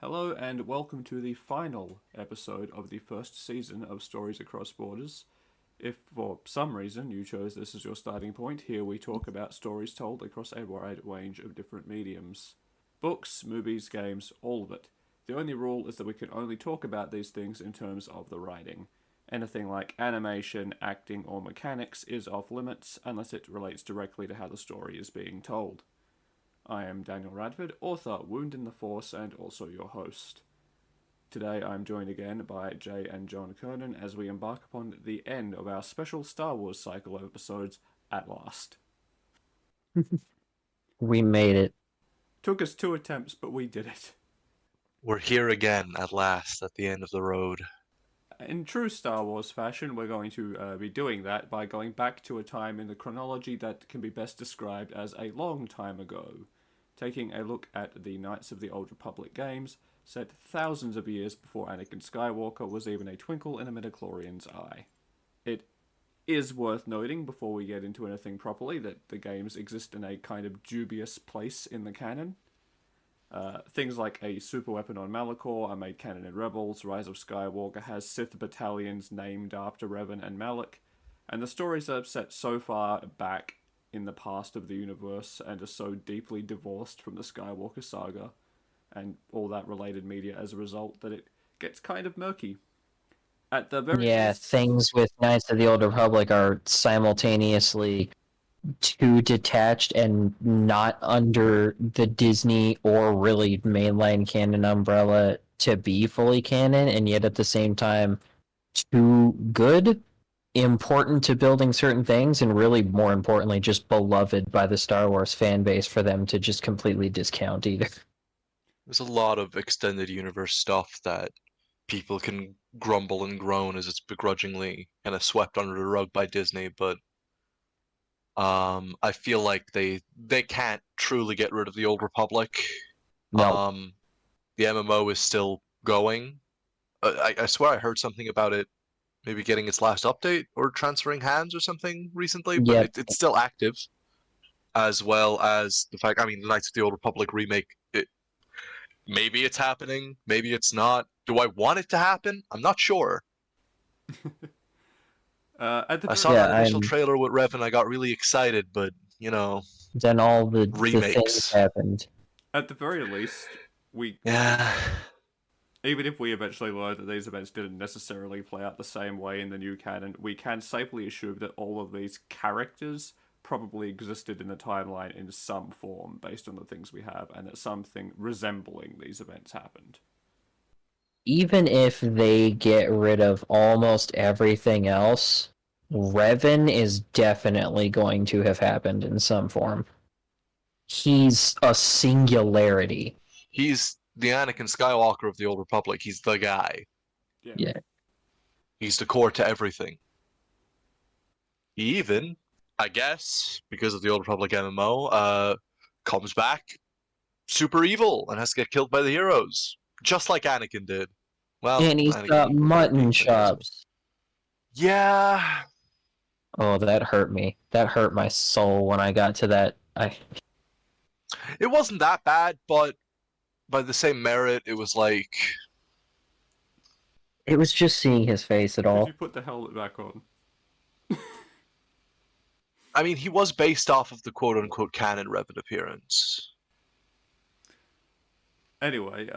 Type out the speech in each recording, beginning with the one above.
Hello and welcome to the final episode of the first season of Stories Across Borders. If for some reason you chose this as your starting point, here we talk about stories told across a wide range of different mediums. Books, movies, games, all of it. The only rule is that we can only talk about these things in terms of the writing. Anything like animation, acting, or mechanics is off limits unless it relates directly to how the story is being told. I am Daniel Radford, author, Wound in the Force, and also your host. Today I'm joined again by Jay and John Kernan as we embark upon the end of our special Star Wars cycle of episodes at last. We made it. Took us 2 attempts, but we did it. We're here again at last at the end of the road. In true Star Wars fashion, we're going to be doing that by going back to a time in the chronology that can be best described as a long time ago, taking a look at the Knights of the Old Republic games, set thousands of years before Anakin Skywalker was even a twinkle in a midichlorian's eye. It is worth noting, before we get into anything properly, that the games exist in a kind of dubious place in the canon. Things like a super weapon on Malachor are made canon in Rebels, Rise of Skywalker has Sith battalions named after Revan and Malak, and the stories are set so far back in the past of the universe and are so deeply divorced from the Skywalker saga and all that related media as a result that it gets kind of murky. At the very least, things with Knights of the Old Republic are simultaneously too detached and not under the Disney or really mainline canon umbrella to be fully canon, and yet at the same time too good, important to building certain things, and really more importantly just beloved by the Star Wars fan base for them to just completely discount either. There's a lot of extended universe stuff that people can grumble and groan as it's begrudgingly kind of swept under the rug by Disney, but I feel like they can't truly get rid of the Old Republic. No. The MMO is still going. I swear I heard something about it maybe getting its last update or transferring hands or something recently, but Yep. it's still active, as well as the fact, the Knights of the Old Republic remake, maybe it's happening, maybe it's not. Do I want it to happen? I'm not sure. I saw that initial trailer with Rev and I got really excited, but, then all the things remakes. happened. At the very least, Yeah. even if we eventually learn that these events didn't necessarily play out the same way in the new canon, we can safely assume that all of these characters probably existed in the timeline in some form based on the things we have, and that something resembling these events happened. Even if they get rid of almost everything else, Revan is definitely going to have happened in some form. He's a singularity. He's the Anakin Skywalker of the Old Republic. He's the guy. Yeah. He's the core to everything. He even, I guess, because of the Old Republic MMO, comes back super evil and has to get killed by the heroes. Just like Anakin did. Well, And he's Anakin got mutton being chops. Yeah. Oh, that hurt me. That hurt my soul when I got to that. It wasn't that bad, but by the same merit, it was like... It was just seeing his face at all. Did you put the helmet back on? He was based off of the quote-unquote canon Revan appearance. Anyway,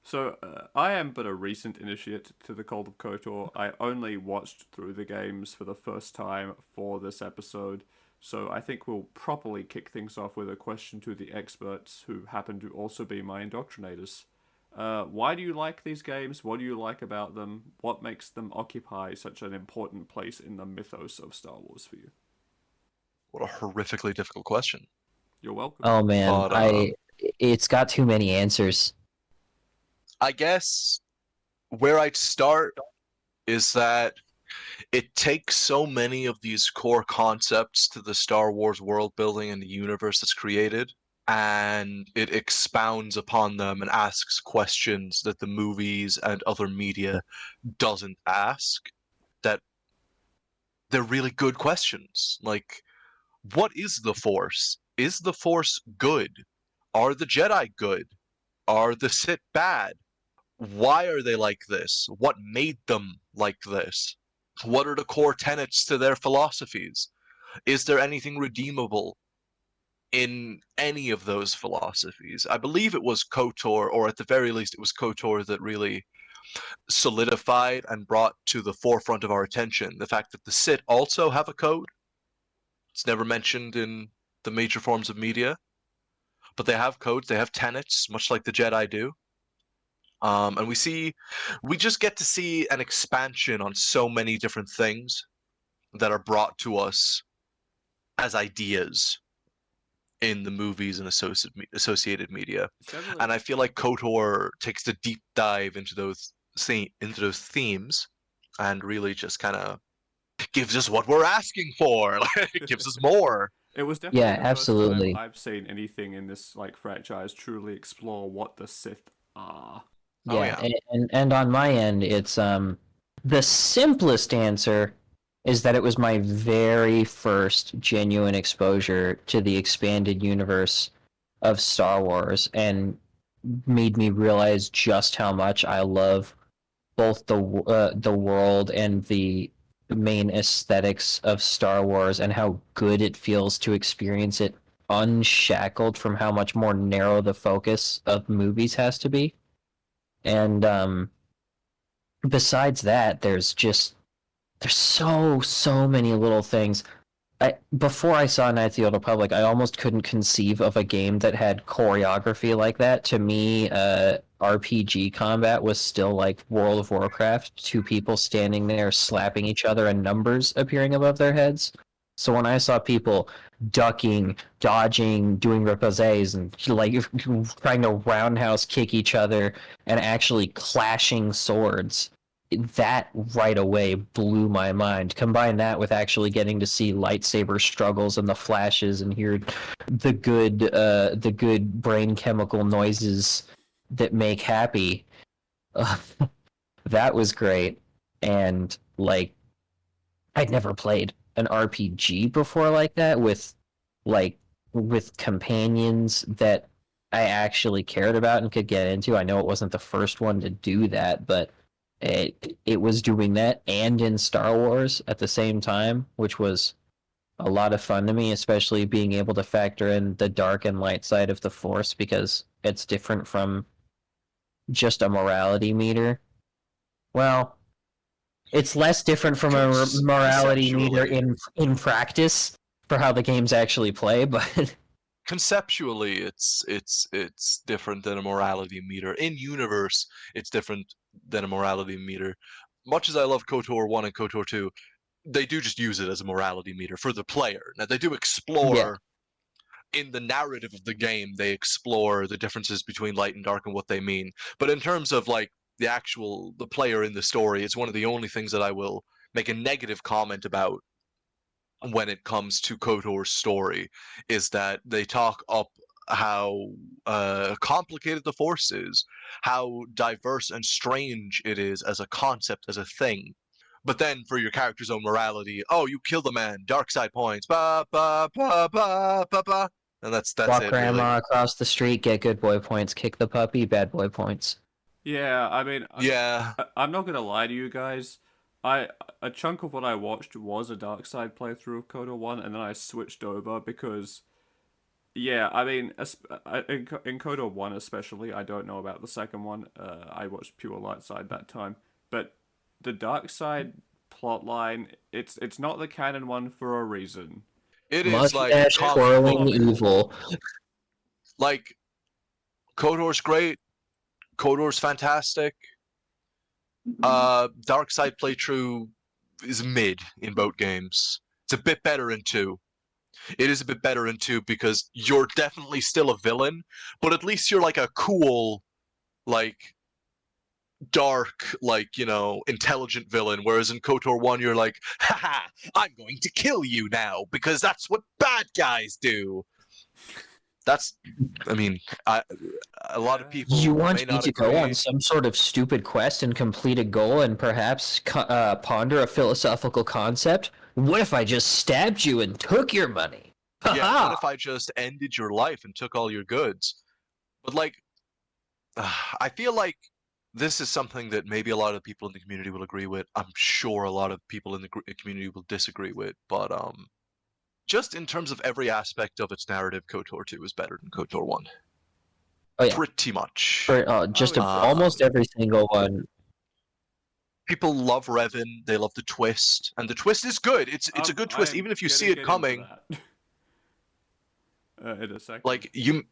So, I am but a recent initiate to the Cult of KOTOR. I only watched through the games for the first time for this episode, so I think we'll properly kick things off with a question to the experts, who happen to also be my indoctrinators. Why do you like these games? What do you like about them? What makes them occupy such an important place in the mythos of Star Wars for you? What a horrifically difficult question. You're welcome. Oh man, it's got too many answers. I guess where I'd start is that it takes so many of these core concepts to the Star Wars world building and the universe that's created, and it expounds upon them and asks questions that the movies and other media doesn't ask, that they're really good questions. Like, what is the Force? Is the Force good? Are the Jedi good? Are the Sith bad? Why are they like this? What made them like this? What are the core tenets to their philosophies? Is there anything redeemable in any of those philosophies? I believe it was KOTOR, or at the very least, it was KOTOR that really solidified and brought to the forefront of our attention the fact that the Sith also have a code. It's never mentioned in the major forms of media, but they have codes, they have tenets, much like the Jedi do. And we just get to see an expansion on so many different things that are brought to us as ideas in the movies and associated media. It's definitely And I feel like KOTOR takes the deep dive into those themes and really just kind of gives us what we're asking for. It gives us more. it was definitely Yeah, the first time absolutely. I've seen anything in this like franchise truly explore what the Sith are. Oh, Yeah, yeah. and on my end, it's the simplest answer is that it was my very first genuine exposure to the expanded universe of Star Wars and made me realize just how much I love both the world and the main aesthetics of Star Wars and how good it feels to experience it unshackled from how much more narrow the focus of movies has to be. And besides that, there's so many little things. Before I saw Knights of the Old Republic, I almost couldn't conceive of a game that had choreography like that. To me, RPG combat was still like World of Warcraft, two people standing there slapping each other and numbers appearing above their heads. So when I saw people ducking, dodging, doing reposes, and like trying to roundhouse kick each other and actually clashing swords, that right away blew my mind. Combine that with actually getting to see lightsaber struggles and the flashes and hear the good brain chemical noises that make happy. That was great. And like I'd never played an RPG before like that like with companions that I actually cared about and could get into. I know it wasn't the first one to do that, but it was doing that and in Star Wars at the same time, which was a lot of fun to me, especially being able to factor in the dark and light side of the Force because it's different from just a morality meter. Well, it's less different from a morality meter in practice for how the games actually play, but Conceptually, it's different than a morality meter. In universe, it's different than a morality meter. Much as I love KOTOR 1 and KOTOR 2, they do just use it as a morality meter for the player. Now, they do yeah, explore, in the narrative of the game, they explore the differences between light and dark and what they mean. But in terms of, like, the player in the story, it's one of the only things that I will make a negative comment about when it comes to KOTOR's story, is that they talk up how complicated the Force is, how diverse and strange it is as a concept, as a thing. But then for your character's own morality, oh, you kill the man, dark side points, ba ba ba ba ba ba, and that's walk it really. grandma across the street, get good boy points, kick the puppy, bad boy points. Yeah, I mean, Yeah, I'm not gonna lie to you guys. I a chunk of what I watched was a dark side playthrough of KOTOR 1, and then I switched over because, yeah, I mean, in KOTOR 1 especially, I don't know about the second one. I watched pure light side that time, but the dark side plotline, it's not the canon one for a reason. it is like Mustache It's twirling convoluted. evil. Like, KOTOR's great, KOTOR's fantastic. Dark side playthrough is mid in both games. It's a bit better in 2. It is a bit better in 2 because you're definitely still a villain, but at least you're like a cool, like, dark, like, intelligent villain, whereas in KOTOR 1 you're like, haha, I'm going to kill you now because that's what bad guys do. That's, I mean, a lot of people You may want me not to go on agree. some sort of stupid quest and complete a goal and perhaps ponder a philosophical concept? What if I just stabbed you and took your money? Yeah, what Haha! if I just ended your life and took all your goods? But like, I feel like this is something that maybe a lot of people in the community will agree with. I'm sure a lot of people in the community will disagree with, but just in terms of every aspect of its narrative, KOTOR 2 is better than KOTOR 1. Oh yeah, Pretty much. just would say almost so. every single one. People love Revan. They love the twist, and the twist is good. It's a good I twist, am even if you gonna see it get into coming. that in a second. Like you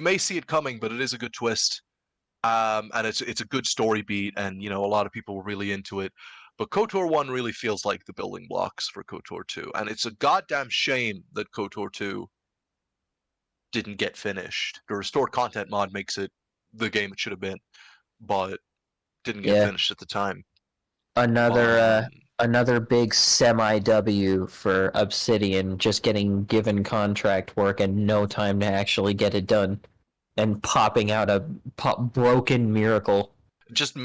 may see it coming, but it is a good twist. And it's a good story beat, and a lot of people were really into it. But KOTOR 1 really feels like the building blocks for KOTOR 2, and it's a goddamn shame that KOTOR 2 didn't get finished. The restored content mod makes it the game it should have been, but didn't get Yeah, finished at the time. another But another big semi W for Obsidian, just getting given contract work and no time to actually get it done, and popping out a broken miracle. just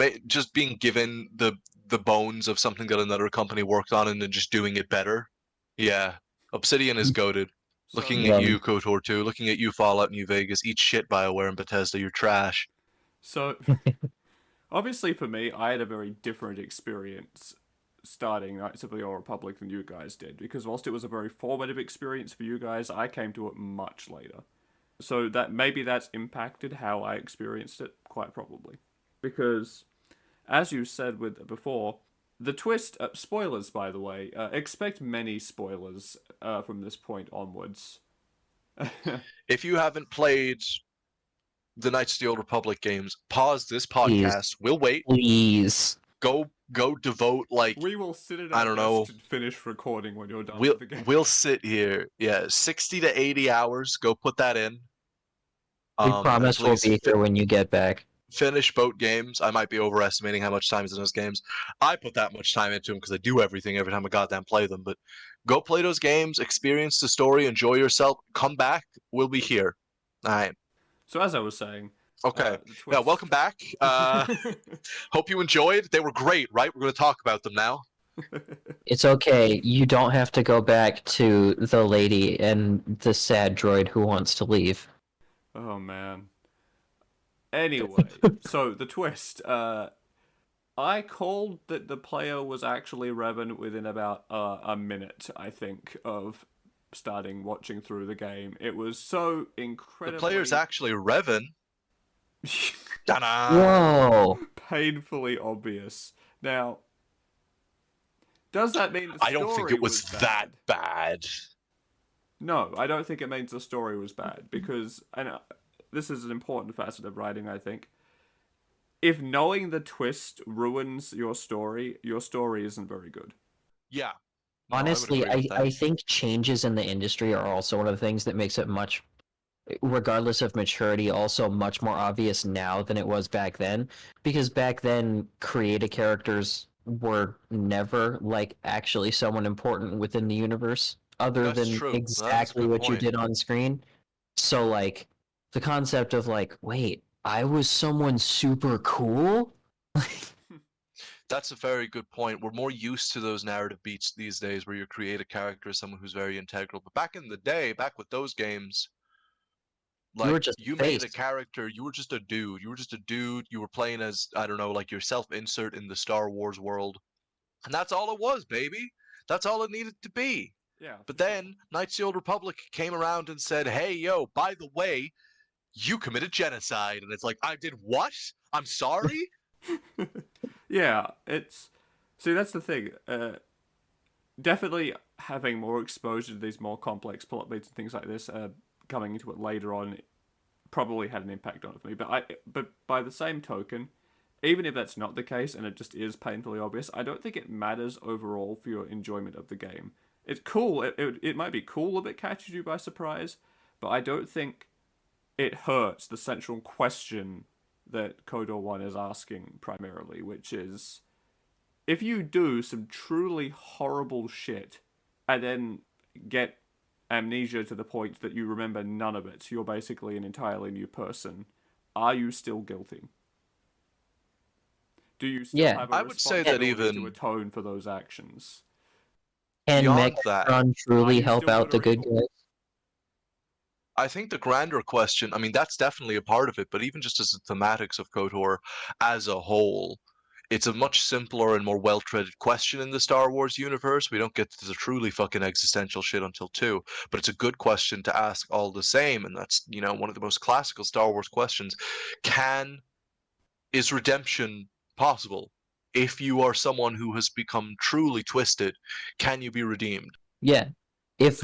being given the bones of something that another company worked on and then just doing it better. Yeah, Obsidian is goated. So, Looking at Love you, it. KOTOR 2. Looking at you, Fallout New Vegas. Eat shit, BioWare and Bethesda. You're trash. so obviously for me, I had a very different experience starting Knights of the Old Republic than you guys did, because whilst it was a very formative experience for you guys, I came to it much later. So that maybe that's impacted how I experienced it, quite probably. Because, as you said with before, the twist. Spoilers, by the way. Expect many spoilers from this point onwards. If you haven't played the Knights of the Old Republic games, pause this Please, podcast. We'll wait. please. Go devote like We will sit at I our don't know. desk to finish recording when you're done We'll with the game. we'll sit here. Yeah, 60 to 80 hours. Go put that in. We And promise we'll please be here when you get back. finish both games. I might be overestimating how much time is in those games. I put that much time into them because I do everything every time I goddamn play them. But go play those games, experience the story, enjoy yourself. Come back. We'll be here. All right. So as I was saying, Okay. the twist. Yeah. Welcome back. Hope you enjoyed. They were great, right? We're going to talk about them now. It's okay. You don't have to go back to the lady and the sad droid who wants to leave. Oh man. Anyway, so the twist. I called that the player was actually Revan within about a minute, I think, of starting watching through the game. It was so The incredibly player's actually Revan. Ta-da! Whoa! painfully obvious. Now, does that mean the story I don't think it was bad? that bad. No, I don't think it means the story was bad, because, and this is an important facet of writing, I think. If knowing the twist ruins your story isn't very good. Yeah. No, I would Honestly, agree with that. I think changes in the industry are also one of the things that makes it much, regardless of maturity, also much more obvious now than it was back then. Because back then, creative characters were never like actually someone important within the universe, other That's than true. That's a exactly good what you point. did on screen. So like, the concept of like, wait, I was someone super cool? That's a very good point. We're more used to those narrative beats these days where you create a character as someone who's very integral. But back in the day, back with those games, You were like just you face. made a character, you were just a dude. You were just a dude. You were playing as, I don't know, like your self-insert in the Star Wars world. And that's all it was, baby. That's all it needed to be. Yeah. But then Knights of the Old Republic came around and said, hey, yo, by the way, you committed genocide. And it's like, I did what? I'm sorry? Yeah, it's... See, that's the thing. Definitely having more exposure to these more complex plot beats and things like this, coming into it later on, probably had an impact on it for me. But by the same token, even if that's not the case and it just is painfully obvious, I don't think it matters overall for your enjoyment of the game. It's cool. It might be cool if it catches you by surprise, but I don't think it hurts the central question that KOTOR 1 is asking primarily, which is, if you do some truly horrible shit and then get amnesia to the point that you remember none of it, you're basically an entirely new person, are you still guilty? Do you still Yeah. have a I would say that responsibility to even atone for those actions? Can beyond that, Megatron Are truly you help still out good the or good evil? guys? I think the grander question, I mean, that's definitely a part of it, but even just as the thematics of KOTOR as a whole, it's a much simpler and more well-treaded question in the Star Wars universe. We don't get to the truly fucking existential shit until 2, but it's a good question to ask all the same, and that's, one of the most classical Star Wars questions. Is redemption possible? If you are someone who has become truly twisted, can you be redeemed? Yeah. If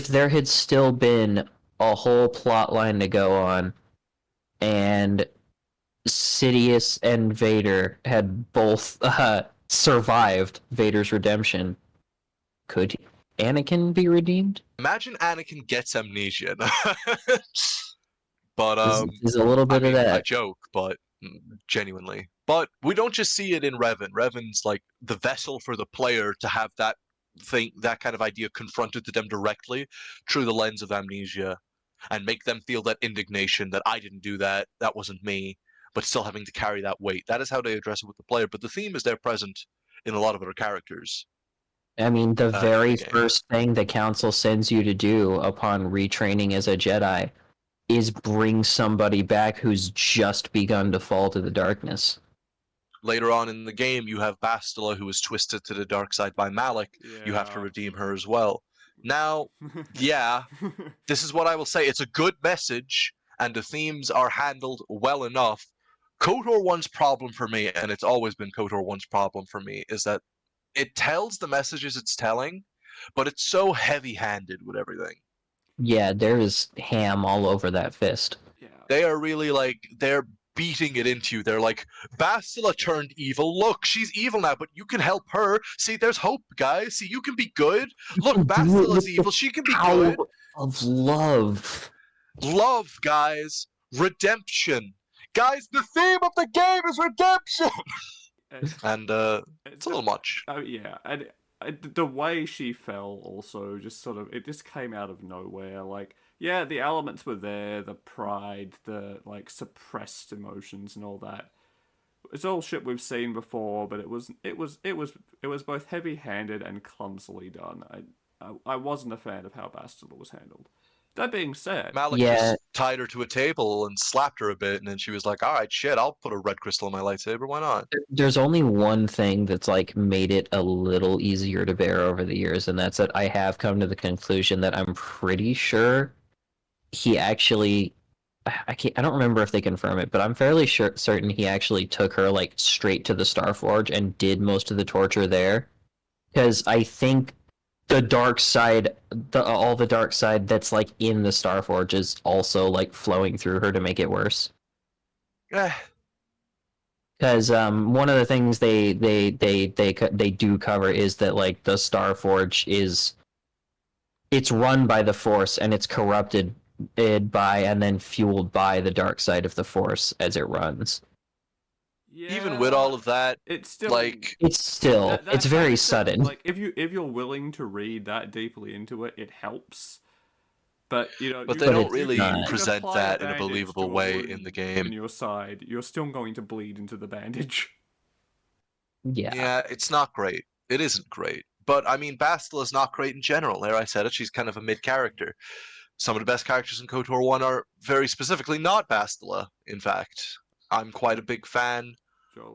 there had still been a whole plot line to go on, and Sidious and Vader had both survived Vader's redemption, could Anakin be redeemed? Imagine Anakin gets amnesia. But There's a little I bit of mean, I that. joke, but genuinely. But we don't just see it in Revan. Revan's like the vessel for the player to have that that kind of idea confronted to them directly through the lens of amnesia, and make them feel that indignation that I didn't do that, that wasn't me, but still having to carry that weight. That is how they address it with the player. But the theme is there present in a lot of other characters I mean, the in the very game. first thing the Council sends you to do upon retraining as a Jedi is bring somebody back who's just begun to fall to the darkness. Later on in the game, you have Bastila, who is twisted to the dark side by Malik. You have to redeem her as well. Now, yeah, this is what I will say. It's a good message, and the themes are handled well enough. KOTOR 1's problem for me, and it's always been KOTOR 1's problem for me, is that it tells the messages it's telling, but it's so heavy-handed with everything. Yeah, there is ham all over that fist. Yeah. They are really they're beating it into you. They're like, Bastila turned evil. Look, she's evil now, but you can help her. See, there's hope, guys. See, you can be good. Look, Bastila's evil. She can be good. Of love. Love, guys. Redemption. Guys, the theme of the game is redemption! And it's a little much. Yeah, and the way she fell also just sort of, it just came out of nowhere. Like, yeah, the elements were there, the pride, the like suppressed emotions and all that. It's all shit we've seen before, but it was both heavy-handed and clumsily done. I wasn't a fan of how Bastila was handled. That being said, Malik just tied her to a table and slapped her a bit, and then she was like, all right, shit, I'll put a red crystal in my lightsaber, why not? There's only one thing that's like made it a little easier to bear over the years, and that's that I have come to the conclusion that I'm pretty sure he actually, I don't remember if they confirm it, but I'm fairly certain he actually took her like straight to the Starforge and did most of the torture there, because I think the dark side, all the dark side that's like in the Starforge is also like flowing through her to make it worse. Because one of the things they do cover is that like the Starforge it's run by the Force, and it's corrupted by and then fueled by the dark side of the Force as it runs. yeah, Even with all of that, it's still like, it's very sudden. Like, if you're willing to read that deeply into it, it helps. But but they don't really present that in a believable way in the game. In your side, you're still going to bleed into the bandage. Yeah, it's not great. It isn't great. But I mean, Bastila's not great in general. There, I said it. She's kind of a mid character. Some of the best characters in KOTOR 1 are very specifically not Bastila. In fact, I'm quite a big fan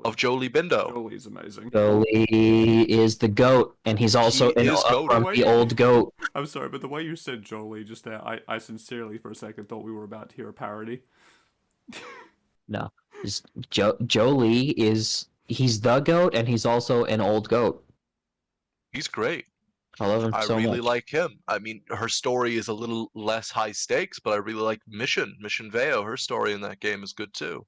of Jolie Bindo. Jolie's amazing. Jolie is the goat, and he's also a grumpy old goat. I'm sorry, but the way you said Jolie just there, I sincerely for a second thought we were about to hear a parody. No, Jolie he's the goat, and he's also an old goat. He's great. I love him so much. I really like him. I mean, her story is a little less high stakes, but I really like Mission Veo. Her story in that game is good too.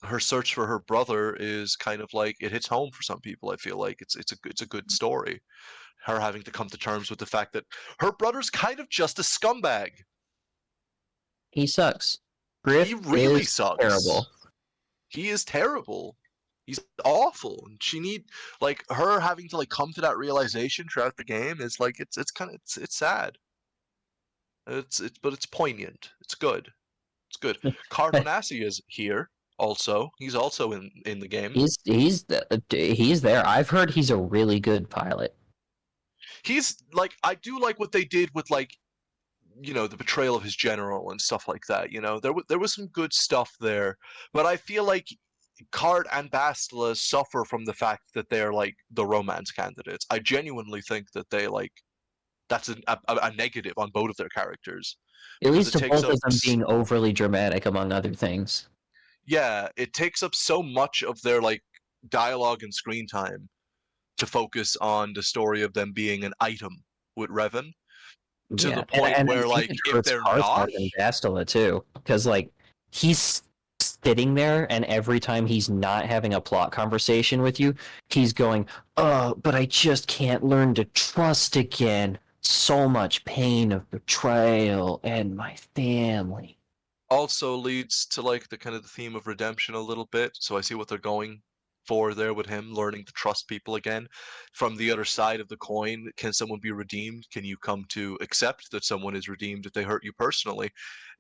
Her search for her brother is kind of like, it hits home for some people. I feel like it's a good story. Her having to come to terms with the fact that her brother's kind of just a scumbag. He sucks. Griff he really sucks. Terrible. He is terrible. He's awful. And her having to come to that realization throughout the game is like, it's sad. But it's poignant. It's good. It's good. Cardonassi is here. Also, he's also in the game. He's there. I've heard he's a really good pilot. He's I do like what they did with the betrayal of his general and stuff like that. There was some good stuff there, but I feel like Card and Bastila suffer from the fact that they're like the romance candidates. I genuinely think that they like that's a negative on both of their characters It because leads it to takes both up of them being overly dramatic, among other things. yeah, it takes up so much of their like dialogue and screen time to focus on the story of them being an item with Revan to Yeah, the point and I where think like it if hurts they're Cars more not, than Bastila too, because like he's sitting there, and every time he's not having a plot conversation with you, he's going, "Oh, but I just can't learn to trust again. So much pain of betrayal and my family." also leads to like the kind of the theme of redemption a little bit. So I see what they're going for there with him learning to trust people again. From the other side of the coin, can someone be redeemed? Can you come to accept that someone is redeemed if they hurt you personally?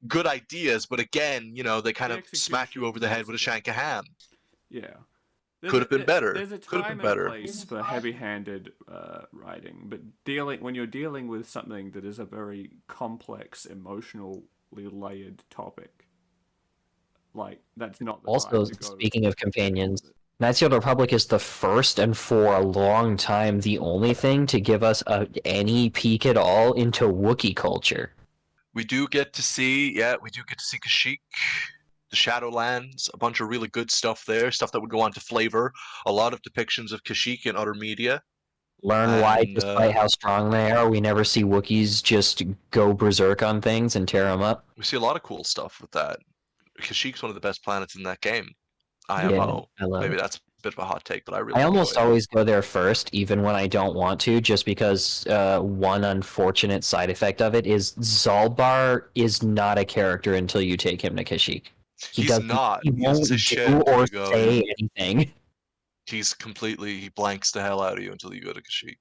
Good ideas, but again, they kind The of smack you over execution the head was with a shank of ham. yeah. Could have been better. There's a Could have been time and a better. place for heavy-handed writing, but when you're dealing with something that is a very complex, emotionally layered topic, like that's not the Also, time to go. speaking of companions, with it. Knights of the Republic is the first and for a long time the only thing to give us any peek at all into Wookiee culture. We do get to see Kashyyyk, the Shadowlands, a bunch of really good stuff there, stuff that would go on to flavor a lot of depictions of Kashyyyk in other media. Learn why, And despite how strong they are, we never see Wookiees just go berserk on things and tear them up. we see a lot of cool stuff with that. Kashyyyk's one of the best planets in that game. Yeah, IMO. I love Maybe it. that's a bit of a hot take, but I I really enjoy almost it. always go there first, even when I don't want to, just because one unfortunate side effect of it is Zalbar is not a character until you take him to Kashyyyk. He's not. He He doesn't won't say do shit until or you go, say yeah. anything. He blanks the hell out of you until you go to Kashyyyk.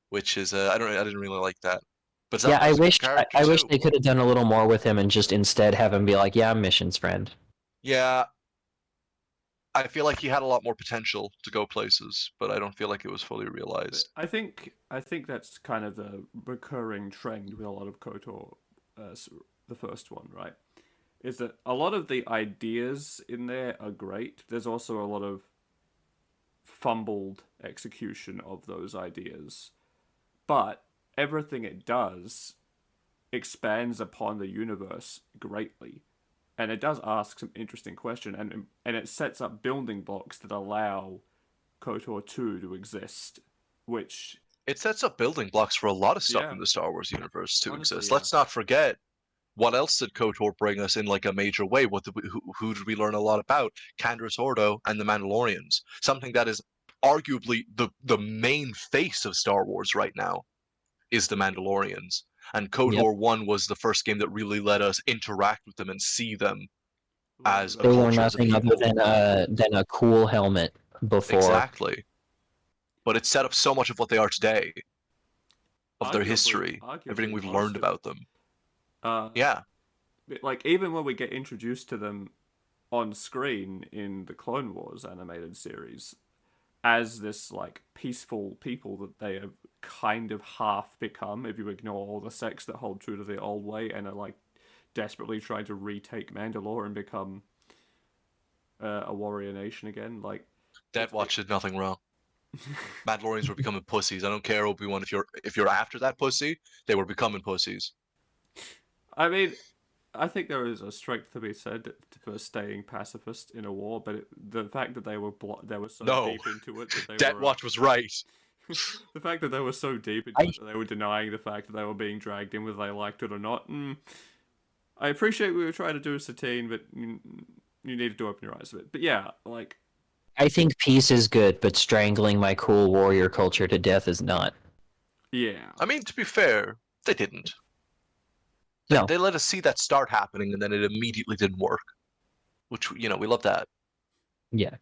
Which is, I didn't really like that. But Yeah, Zalbar's a good character I wish too. they could have done a little more with him and just instead have him be like, "Yeah, I'm Mission's friend." Yeah, I feel like he had a lot more potential to go places, but I don't feel like it was fully But realized. I think that's kind of the recurring trend with a lot of KOTOR, the first one, right? Is that a lot of the ideas in there are great. There's also a lot of fumbled execution of those ideas, but everything it does expands upon the universe greatly, and it does ask some interesting questions, and it sets up building blocks that allow KOTOR 2 to exist, which It sets up building blocks for a lot of stuff yeah, in the Star Wars universe to honestly, exist. yeah. Let's not forget what else did KOTOR bring us in like a major way? Who did we learn a lot about? Canderous Ordo and the Mandalorians. Something that is arguably the main face of Star Wars right now is the Mandalorians. And Yep. KOTOR 1 was the first game that really let us interact with them and see them Learn as a about They their were culture, as a nothing other people. motivations. than a cool helmet before. Exactly. But it set up so much of what they are today, of their Arguably, history, everything arguably we've most learned of it. about them. Uh, Yeah. like even when we get introduced to them on screen in the Clone Wars animated series, as this like peaceful people that they have kind of half become, if you ignore all the sects that hold true to the old way and are like desperately trying to retake Mandalore and become a warrior nation again. Like, Death Watch did nothing wrong. Mandalorians were becoming pussies. I don't care, Obi-Wan, if you're after that pussy, they were becoming pussies. I mean, I think there is a strength to be said for staying pacifist in a war, but the fact that they were so No. deep into it that they Death were Watch was right. the fact that they were so deep into it that they were denying the fact that they were being dragged in, whether they liked it or not. I appreciate we were trying to do Satine, but you needed to open your eyes a bit. But yeah, like I think peace is good, but strangling my cool warrior culture to death is not. yeah, I mean, to be fair, they didn't. No. They let us see that start happening, and then it immediately didn't work. Which, we love that. Yeah.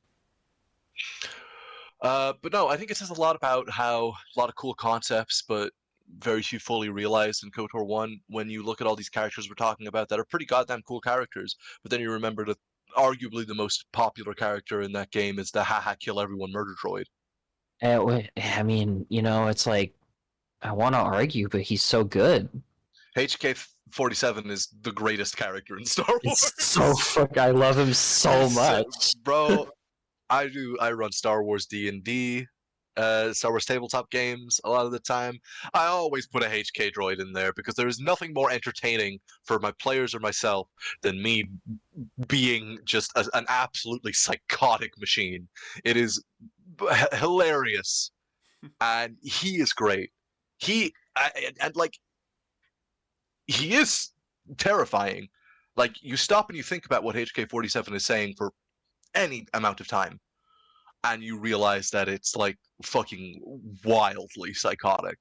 But no, I think it says a lot about how a lot of cool concepts, but very few fully realized in KOTOR 1 when you look at all these characters we're talking about that are pretty goddamn cool characters, but then you remember that arguably the most popular character in that game is the haha kill everyone murder droid. I mean, it's like, I want to argue, but he's so good. HK-47 is the greatest character in Star Wars. It's so I love him so much. Bro. I run Star Wars D&D, Star Wars tabletop games a lot of the time. I always put a HK droid in there because there is nothing more entertaining for my players or myself than me being just an absolutely psychotic machine. It is hilarious, and he is great. And like he is terrifying. Like you stop and you think about what HK-47 is saying for any amount of time, and you realize that it's like fucking wildly psychotic,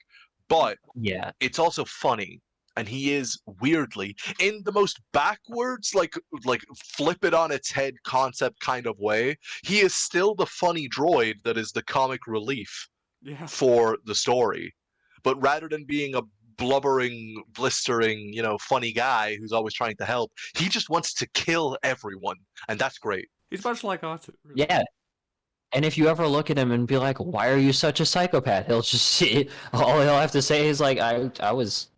but Yeah. it's also funny, and he is weirdly in the most backwards, like flip it on its head concept kind of way. He is still the funny droid that is the comic relief Yeah. for the story, but rather than being a blubbering, blistering, funny guy who's always trying to help, he just wants to kill everyone, and that's great. He's much like R2. Really. Yeah. And if you ever look at him and be like, "Why are you such a psychopath?" He'll just all he'll have to say is like, "I was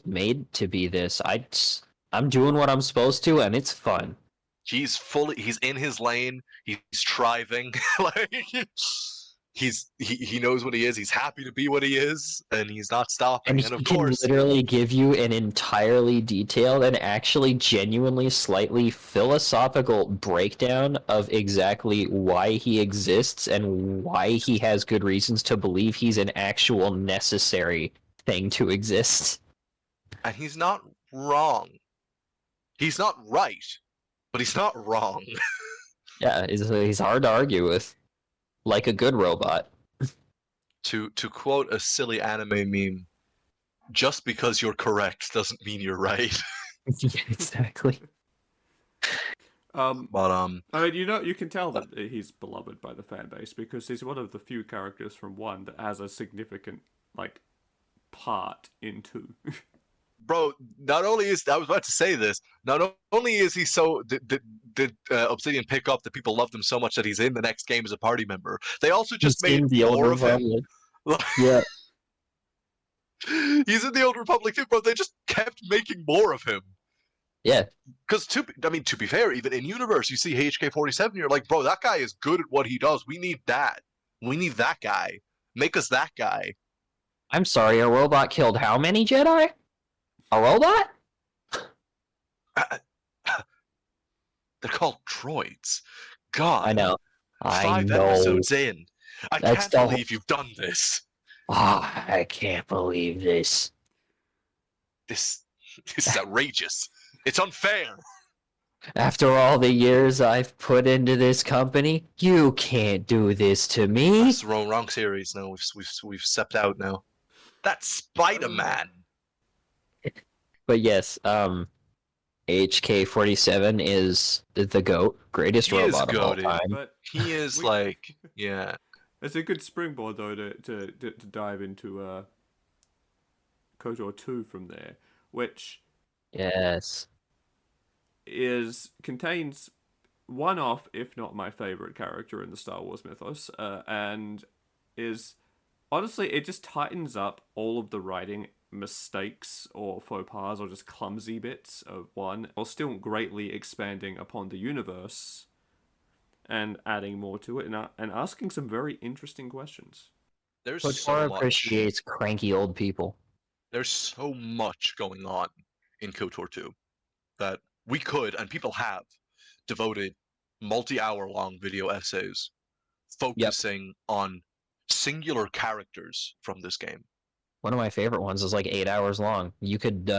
made to be this. I'm doing what I'm supposed to, and it's fun." He's in his lane. He's striving. Like he knows what he is. He's happy to be what he is, and he's not stopping. And And he of can course, literally give you an entirely detailed and actually genuinely slightly philosophical breakdown of exactly why he exists and why he has good reasons to believe he's an actual necessary thing to exist. and he's not wrong. He's not right, but he's not wrong. Yeah, he's hard to argue with. Like a good robot. To quote a silly anime meme, just because you're correct doesn't mean you're right. Yeah, exactly. But I mean, you can tell that he's beloved by the fan base because he's one of the few characters from 1 that has a significant part in 2. bro, not only is I was about to say this, not only is he so did Obsidian pick up that people loved him so much that he's in the next game as a party member. They also just He's in made the Old more of him. Republic. Like, Yeah. he's in the Old Republic too, bro. They just kept making more of him. Yeah. Because to be fair, even in universe, you see HK-47, you're like, bro, that guy is good at what he does. We need that. We need that guy. Make us that guy. I'm sorry, a robot killed how many Jedi? A robot? They're called droids. God. I know. 5 I know. episodes in. I That's can't believe you've done this. Ah, I can't believe this. This is outrageous. It's unfair. After all the years I've put into this company, you can't do this to me. That's the wrong series. No, we've stepped out now. That's Spider-Man. But yes, HK-47 is the GOAT, greatest He is robot of all goated. time. But He is yeah. it's a good springboard though to dive into KOTOR 2 from there, which Yes. contains one of, if not my favorite character in the Star Wars mythos, and is honestly, it just tightens up all of the writing mistakes or faux pas or just clumsy bits of 1, while still greatly expanding upon the universe and adding more to it and asking some very interesting questions. There's KOTOR so much. appreciates cranky old people. There's so much going on in KOTOR 2 that we could, and people have, devoted multi-hour long video essays focusing on singular characters from this game. One of my favorite ones is like 8 hours long. You could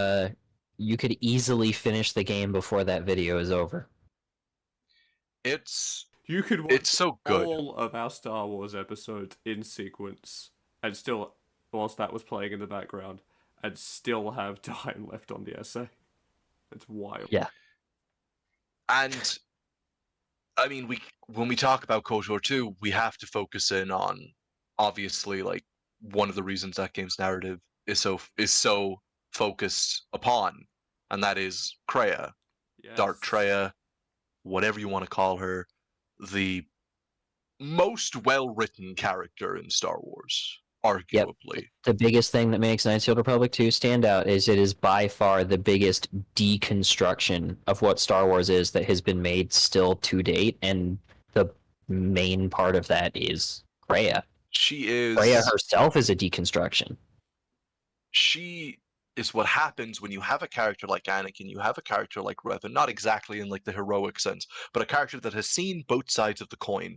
easily finish the game before that video is over. You could watch It's so good. all of our Star Wars episodes in sequence and still, whilst that was playing in the background, and still have time left on the essay. It's wild. Yeah. And I mean, when we talk about KOTOR 2, we have to focus in on, obviously, like, one of the reasons that game's narrative is so focused upon, and that is Kreia, Yes. Dark Treya, whatever you want to call her, the most well-written character in Star Wars, arguably. The biggest thing that makes Knights of the Old Republic 2 stand out is it is by far the biggest deconstruction of what Star Wars is that has been made still to date, and the main part of that is Rhea. She Rhea is herself is a deconstruction. she is what happens when you have a character like Anakin, you have a character like Revan, not exactly in like the heroic sense, but a character that has seen both sides of the coin.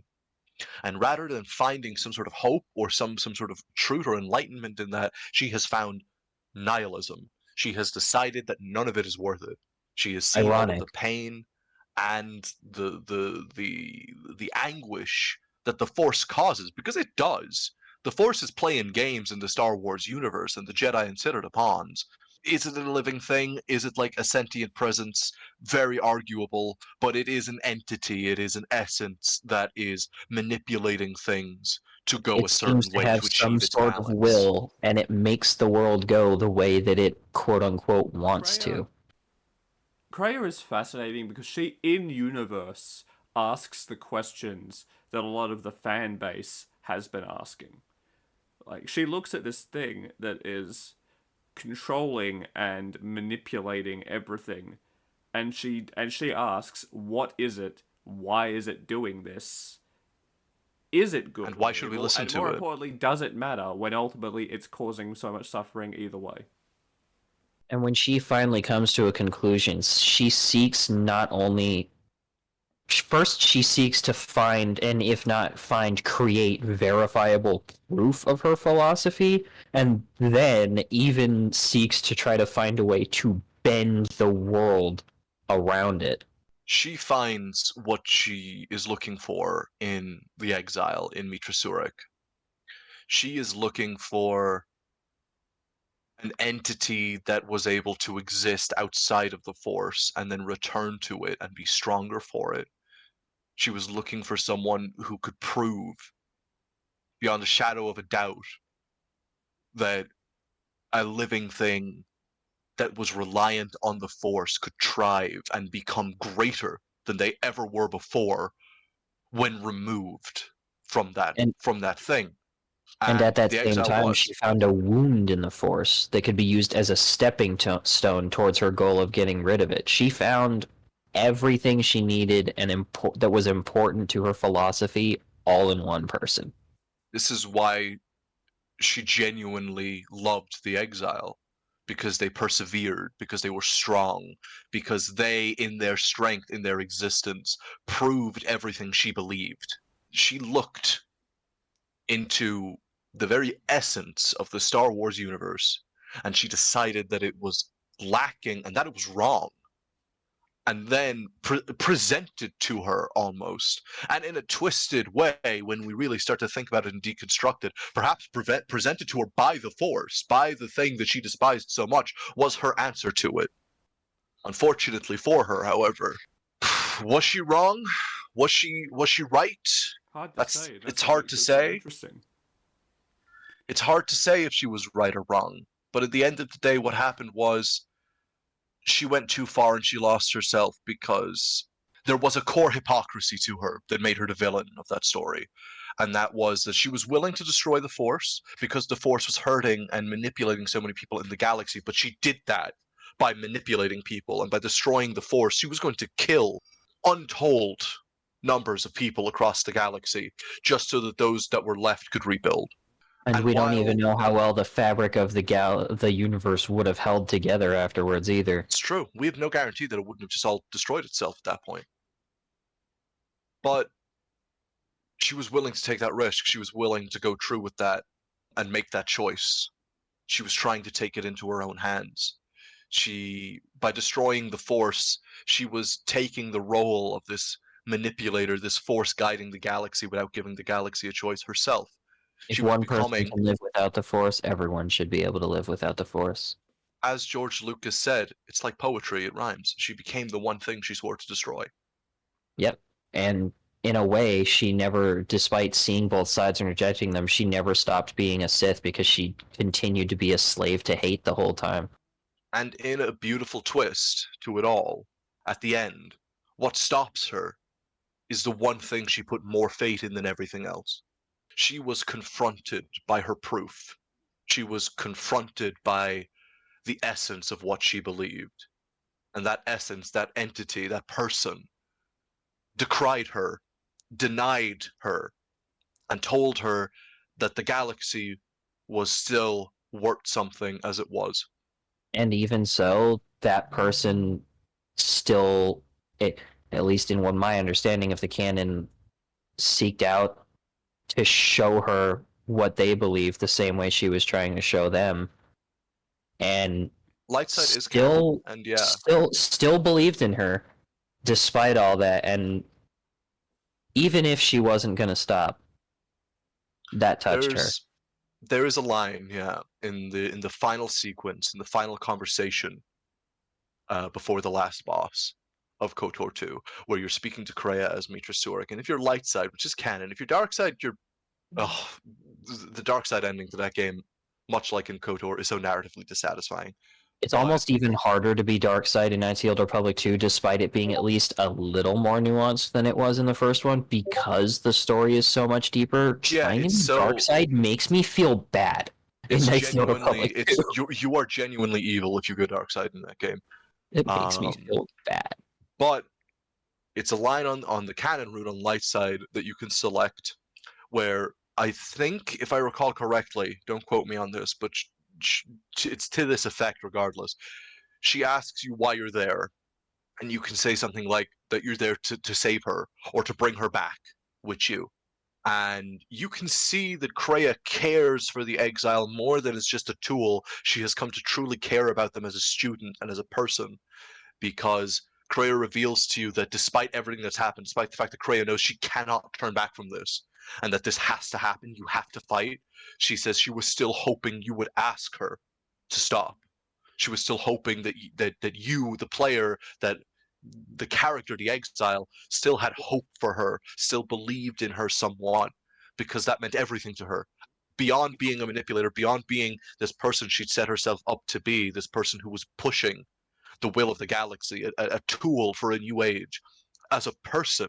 And rather than finding some sort of hope or some sort of truth or enlightenment in that, she has found nihilism. She has decided that none of it is worth it. She has seen all of Ironic. the pain and the anguish that the Force causes, because it does. The Force is playing games in the Star Wars universe, and the Jedi and Sith are the pawns. Is it a living thing? Is it like a sentient presence? Very arguable, but it is an entity, it is an essence that is manipulating things to go It a seems certain to way have to some achieve its sort of balance. will, and it makes the world go the way that it quote unquote wants to. Kreia is fascinating because she, in universe, asks the questions that a lot of the fan base has been asking. Like, she looks at this thing that is controlling and manipulating everything, and she asks, "What is it? Why is it doing this? Is it good And or why should we evil? listen And to more it? importantly, does it matter when ultimately it's causing so much suffering either way?" And when she finally comes to a conclusion, she seeks not only first she seeks to find, and if not find, create verifiable proof of her philosophy, and then even seeks to try to find a way to bend the world around it. She finds what she is looking for in the exile in Mitra Surik. She is looking for an entity that was able to exist outside of the Force and then return to it and be stronger for it. She was looking for someone who could prove beyond a shadow of a doubt that a living thing that was reliant on the Force could thrive and become greater than they ever were before when removed from And that thing. at And that the same exile time, was. she found a wound in the Force that could be used as a stepping stone towards her goal of getting rid of it. She found everything she needed and that was important to her philosophy all in one person. This is why she genuinely loved the exile, because they persevered, because they were strong, because they, in their strength, in their existence, proved everything she believed. She looked into the very essence of the Star Wars universe, and she decided that it was lacking and that it was wrong, and then presented to her almost, and in a twisted way, when we really start to think about it and deconstruct it, perhaps presented to her by the Force, by the thing that she despised so much, was her answer to it. Unfortunately for her, however, was she wrong? Was she right? Hard to say. That's It's what hard makes to it so say. interesting. It's hard to say if she was right or wrong. But at the end of the day, what happened was she went too far and she lost herself, because there was a core hypocrisy to her that made her the villain of that story. And that was that she was willing to destroy the Force because the Force was hurting and manipulating so many people in the galaxy. But she did that by manipulating people, and by destroying the Force, she was going to kill untold numbers of people across the galaxy just so that those that were left could rebuild. And And we don't even while know how well the fabric of the universe would have held together afterwards either. it's true, we have no guarantee that it wouldn't have just all destroyed itself at that point. But she was willing to take that risk. She was willing to go through with that and make that choice. She was trying to take it into her own hands. By destroying the Force, she was taking the role of this manipulator, this Force guiding the galaxy without giving the galaxy a choice herself. If She was one person becoming, can live without the Force, everyone should be able to live without the Force. as George Lucas said, it's like poetry, it rhymes. She became the one thing she swore to destroy. Yep. And in a way, she never, despite seeing both sides and rejecting them, she never stopped being a Sith because she continued to be a slave to hate the whole time. And in a beautiful twist to it all, at the end, what stops her is the one thing she put more faith in than everything else. She was confronted by her proof. She was confronted by the essence of what she believed. And that essence, that entity, that person decried her, denied her, and told her that the galaxy was still worth something as it was. And even so, that person still, it, at least in what my understanding of the canon, seeked out to show her what they believed the same way she was trying to show them, and Lightside is canon, and yeah, still believed in her despite all that, and even if she wasn't gonna stop, that touched her. There is a line, yeah, in the final sequence, in the final conversation, before the last boss of KOTOR 2, where you're speaking to Kreia as Mitra Surik, and if you're light side, which is canon, if you're dark side, you're the dark side ending to that game, much like in KOTOR, is so narratively dissatisfying. It's But almost even harder to be dark side in Knights of the Old Republic 2, despite it being at least a little more nuanced than it was in the first one, because the story is so much deeper. yeah, Trying to it's be dark so side makes me feel bad in it's Knights of the Old genuinely Republic it's 2. you are genuinely evil if you go dark side in that game. It makes me feel bad. But it's a line on the canon route on light side that you can select, where I think, if I recall correctly, don't quote me on this, but it's to this effect regardless. She asks you why you're there, and you can say something like that you're there to save her or to bring her back with you. And you can see that Kreia cares for the exile more than it's just a tool. She has come to truly care about them as a student and as a person, because Kreia reveals to you that despite everything that's happened, despite the fact that Kreia knows she cannot turn back from this, and that this has to happen, you have to fight, she says she was still hoping you would ask her to stop. She was still hoping that you, the player, that the character, the exile, still had hope for her, still believed in her somewhat, because that meant everything to her. Beyond being a manipulator, beyond being this person she'd set herself up to be, this person who was pushing the will of the galaxy, a tool for a new age. As a person,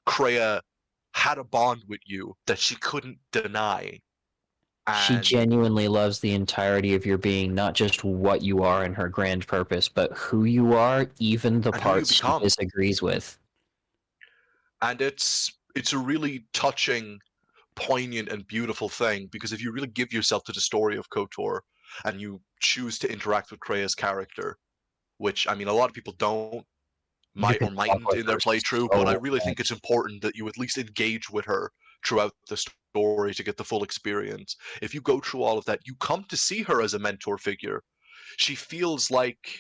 Kreia had a bond with you that she couldn't deny. She And genuinely loves the entirety of your being, not just what you are and her grand purpose, but who you are, even the who you parts she become. disagrees with. And it's a really touching, poignant, and beautiful thing, because if you really give yourself to the story of KOTOR and you choose to interact with Kreia's character, which, I mean, a lot of people don't, You might can or fuck mightn't with in their her playthrough, but I so really think it's much. important that you at least engage with her throughout the story to get the full experience. If you go through all of that, you come to see her as a mentor figure. She feels like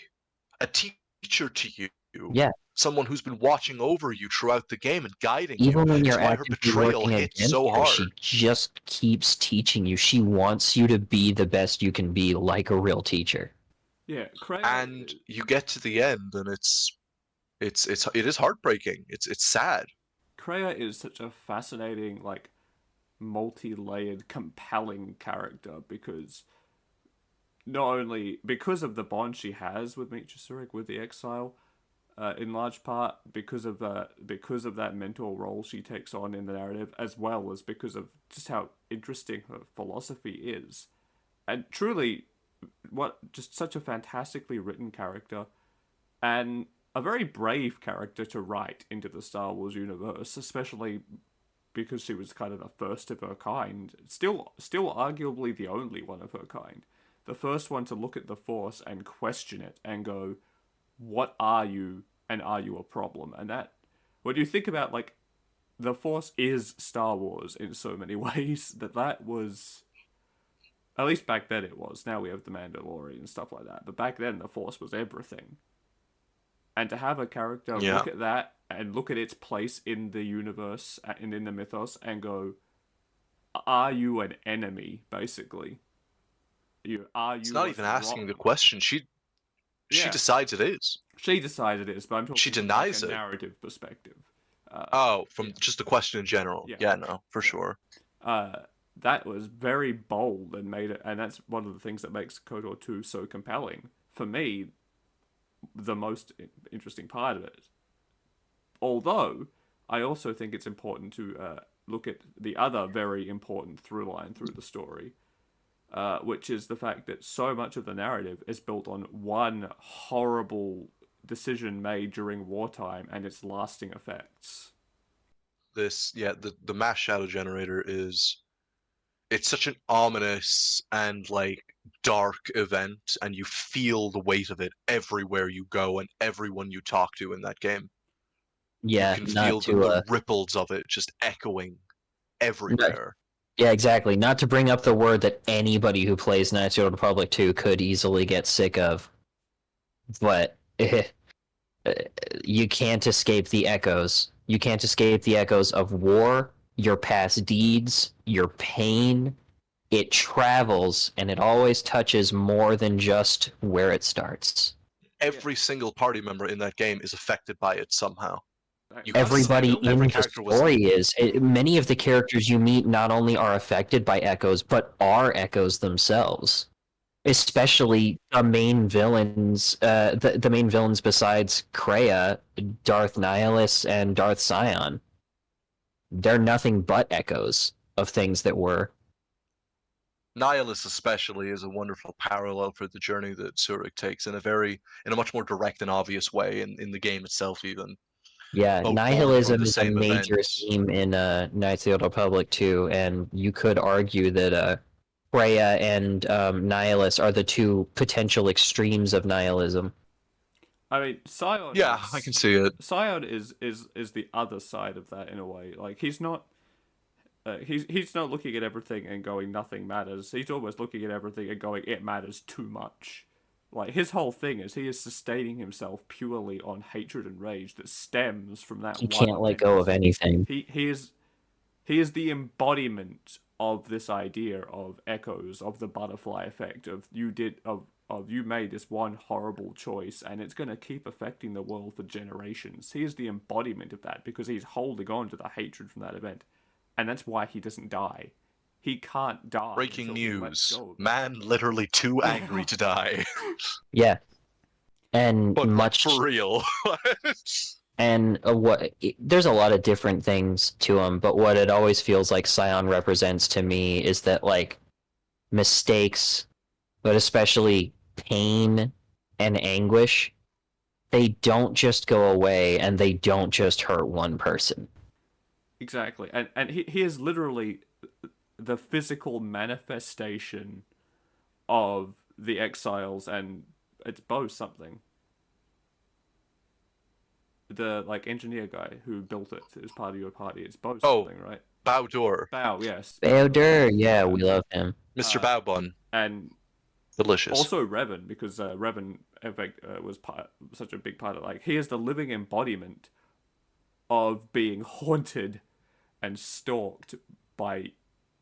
a teacher to you, Yeah, someone who's been watching over you throughout the game and guiding you. even when It's you're why her actively betrayal working hits against so her, hard. she just keeps teaching you. She wants you to be the best you can be, like a real teacher. Yeah, Kreia. And you get to the end, and it is heartbreaking. It's sad. Kreia is such a fascinating, like, multi-layered, compelling character because not only because of the bond she has with Mitra Surik, with the exile, in large part because of that mentor role she takes on in the narrative, as well as because of just how interesting her philosophy is, and truly, what just such a fantastically written character, and a very brave character to write into the Star Wars universe, especially because she was kind of the first of her kind, still arguably the only one of her kind, the first one to look at the Force and question it and go, what are you, and are you a problem? And that, when you think about, like, the Force is Star Wars in so many ways, that was, at least back then it was. Now we have the Mandalorian and stuff like that, but back then the Force was everything. And to have a character Yeah. look at that and look at its place in the universe and in the mythos and go, are you an enemy, basically? It's You not what's even asking the wrong? question. She Yeah, decides it is. she decided it is, but I'm She talking from, like, a denies it. narrative perspective. Oh, Yeah, from just the question in general. yeah, Yeah, no, for yeah. sure. That was very bold and made it, and that's one of the things that makes KOTOR 2 so compelling. For me, the most interesting part of it. Although, I also think it's important to look at the other very important through line through the story, which is the fact that so much of the narrative is built on one horrible decision made during wartime and its lasting effects. The mass shadow generator it's such an ominous and like dark event, and you feel the weight of it everywhere you go and everyone you talk to in that game. You Yeah, can not feel to the ripples of it just echoing no, everywhere. yeah, exactly. Not to bring up the word that anybody who plays Knights of the Old Republic 2 could easily get sick of, but you can't escape the echoes. You can't escape the echoes of war, your past deeds, your pain. It travels, and it always touches more than just where it starts. Every single party member in that game is affected by it somehow. You can Everybody feel in every the character was story is. Many of the characters you meet not only are affected by echoes, but are echoes themselves. Especially the main villains, the main villains besides Kreia, Darth Nihilus, and Darth Scion. They're nothing but echoes of things that were. Nihilus especially is a wonderful parallel for the journey that Zurich takes in a much more direct and obvious way in the game itself even. Yeah, Both born from nihilism the is a same major events. theme in Knights of the Old Republic too, and you could argue that Freya and Nihilus are the two potential extremes of nihilism. I mean, Yeah, I can see it. Scion is the other side of that in a way. Like he's not he's not looking at everything and going nothing matters. He's almost looking at everything and going it matters too much. Like his whole thing is he is sustaining himself purely on hatred and rage that stems from that He one can't let event. go of anything. He is the embodiment of this idea of echoes, of the butterfly effect, of you made this one horrible choice and it's going to keep affecting the world for generations. He is the embodiment of that because he's holding on to the hatred from that event. And that's why he doesn't die. He can't die. Breaking until he lets news. go of it. Man literally too angry to die. Yeah, and But like much for real. and there's a lot of different things to him, but what it always feels like Scion represents to me is that like mistakes, but especially pain and anguish, they don't just go away and they don't just hurt one person. Exactly. And he is literally the physical manifestation of the exiles, and it's both something. The like engineer guy who built it is part of your party. It's both something, right? Bowdor. Bow, yes. Baodur, yeah, we love him. Mr. Bowbun. And Delicious. also Revan, because Revan, in fact, was such a big part of like he is the living embodiment of being haunted and stalked by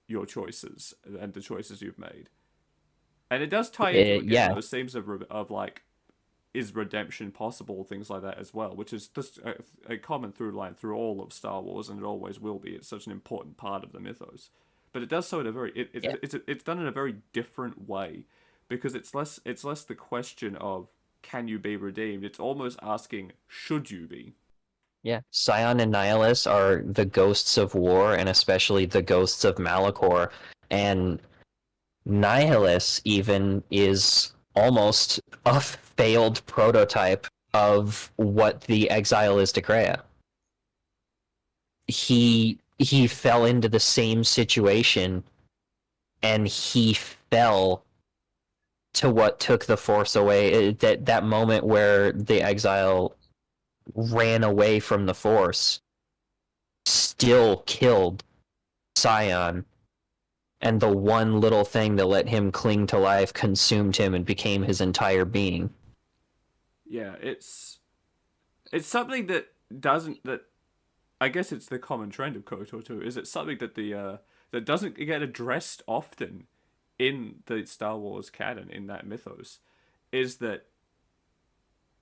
your choices and the choices you've made. And it does tie into again, those themes of like, is redemption possible? Things like that as well, which is just a common through line through all of Star Wars, and it always will be. It's such an important part of the mythos, but it does so in a very it's done in a very different way, because it's less the question of can you be redeemed. It's almost asking should you be. Yeah, Scion and Nihilus are the ghosts of war, and especially the ghosts of Malachor. And Nihilus even is almost a failed prototype of what the exile is to Kreia. He fell into the same situation, and he fell to what took the Force away. That moment where the exile ran away from the Force still killed Scion, and the one little thing that let him cling to life consumed him and became his entire being. Yeah, it's something that doesn't that I guess it's the common trend of KOTOR too. Is it something that that doesn't get addressed often in the Star Wars canon, in that mythos, is that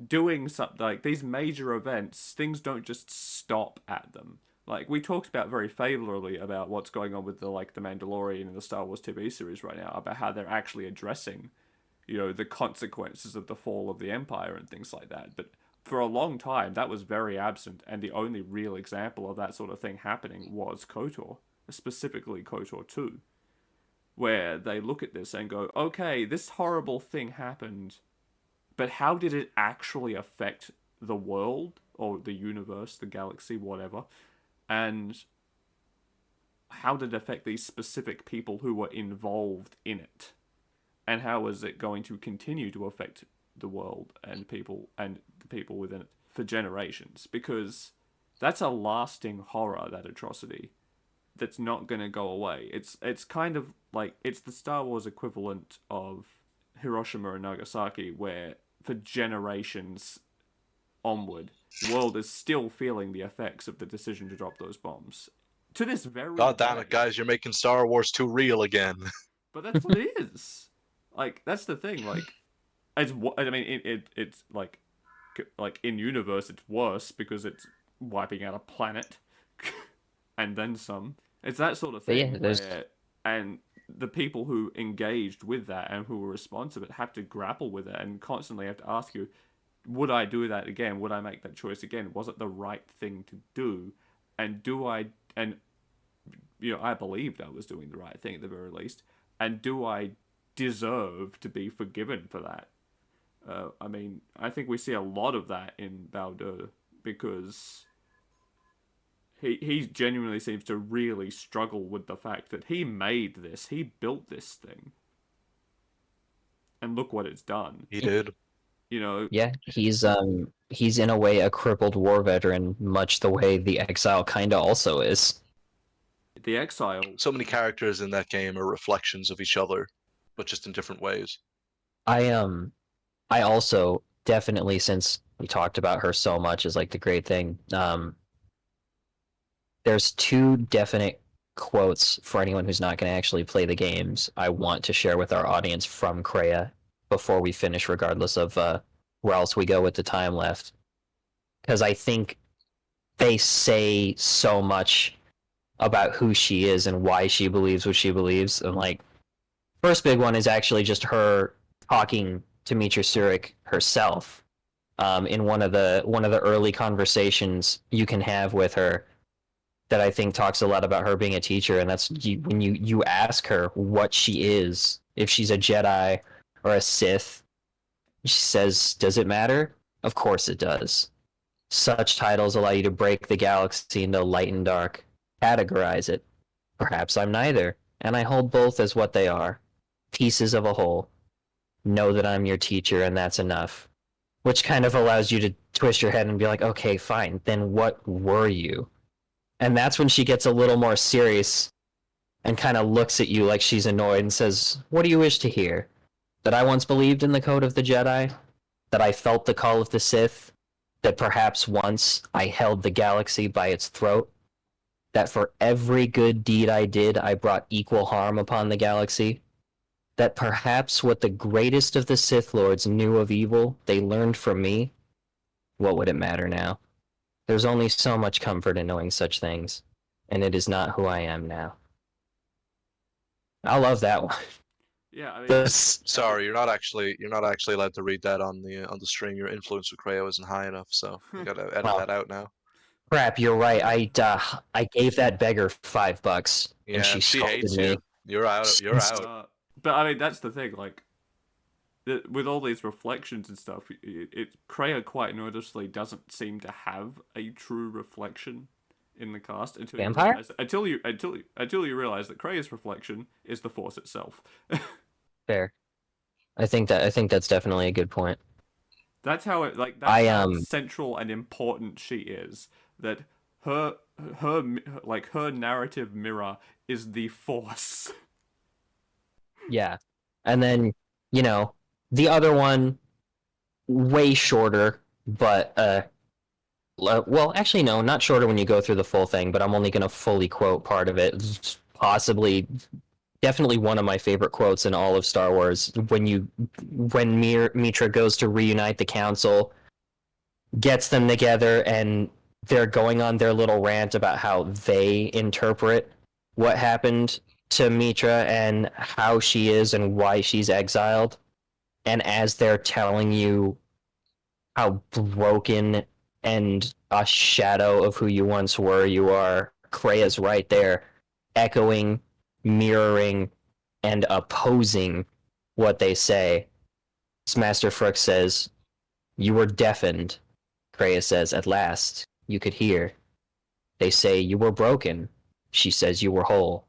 doing something like these major events, things don't just stop at them. Like we talked about very favorably about what's going on with the Mandalorian and the Star Wars TV series right now, about how they're actually addressing, the consequences of the fall of the Empire and things like that. But for a long time, that was very absent, and the only real example of that sort of thing happening was KOTOR, specifically KOTOR 2, where they look at this and go, okay, this horrible thing happened, but how did it actually affect the world, or the universe, the galaxy, whatever, and how did it affect these specific people who were involved in it? And how is it going to continue to affect the world and the people within it for generations? Because that's a lasting horror, that atrocity, that's not going to go away. It's kind of like it's the Star Wars equivalent of Hiroshima and Nagasaki, where for generations onward, the world is still feeling the effects of the decision to drop those bombs. To this very God damn day. it, guys! You're making Star Wars too real again. But that's what it is. Like, that's the thing. Like, I mean, it's like in universe, it's worse because it's wiping out a planet, and then some. It's that sort of But thing yeah, there's where, and the people who engaged with that and who were responsible have to grapple with it and constantly have to ask you, would I do that again? Would I make that choice again? Was it the right thing to do? And do I, and I believed I was doing the right thing at the very least. And do I deserve to be forgiven for that? I mean, I think we see a lot of that in Baldur, because he genuinely seems to really struggle with the fact that he made this, he built this thing, and look what it's done. He did. Yeah, he's in a way a crippled war veteran, much the way the Exile kinda also is. The Exile. So many characters in that game are reflections of each other, but just in different ways. I also definitely, since we talked about her so much, is like the great thing. There's two definite quotes for anyone who's not going to actually play the games I want to share with our audience from Kreia before we finish, regardless of where else we go with the time left. Because I think they say so much about who she is and why she believes what she believes. And like, first big one is actually just her talking to Mitra Surik herself in one of the early conversations you can have with her, that I think talks a lot about her being a teacher. And that's when you ask her what she is, if she's a Jedi or a Sith, she says, does it matter? Of course it does. Such titles allow you to break the galaxy into light and dark, categorize it. Perhaps I'm neither, and I hold both as what they are, pieces of a whole. Know that I'm your teacher, and that's enough. Which kind of allows you to twist your head and be like, okay, fine, then what were you? And that's when she gets a little more serious and kind of looks at you like she's annoyed and says, what do you wish to hear? That I once believed in the code of the Jedi? That I felt the call of the Sith? That perhaps once I held the galaxy by its throat? That for every good deed I did, I brought equal harm upon the galaxy? That perhaps what the greatest of the Sith Lords knew of evil, they learned from me? What would it matter now? There's only so much comfort in knowing such things, and it is not who I am now. I love that one. Yeah, I mean, Sorry, you're not actually allowed to read that on the stream. Your influence with Kreia isn't high enough, so you gotta edit Wow. that out now. Crap, you're right. I gave that beggar $5, Yeah, and she scolded hates me. you. You're out. You're out. but I mean, that's the thing. Like, with all these reflections and stuff, Kreia quite noticeably doesn't seem to have a true reflection in the cast until Vampire? you realize that Kreia's reflection is the Force itself. Fair. I think that's definitely a good point. That's how how central and important she is. That her narrative mirror is the Force. Yeah. And then, the other one, way shorter, but well, actually no, not shorter when you go through the full thing, but I'm only going to fully quote part of it. Possibly, definitely one of my favorite quotes in all of Star Wars. When Mitra goes to reunite the Council, gets them together, and they're going on their little rant about how they interpret what happened to Mitra and how she is and why she's exiled. And as they're telling you how broken and a shadow of who you once were you are. Krea's right there, echoing, mirroring, and opposing what they say. Master Frooks says, "You were deafened." Krea says, "At last, you could hear." They say you were broken. She says you were whole.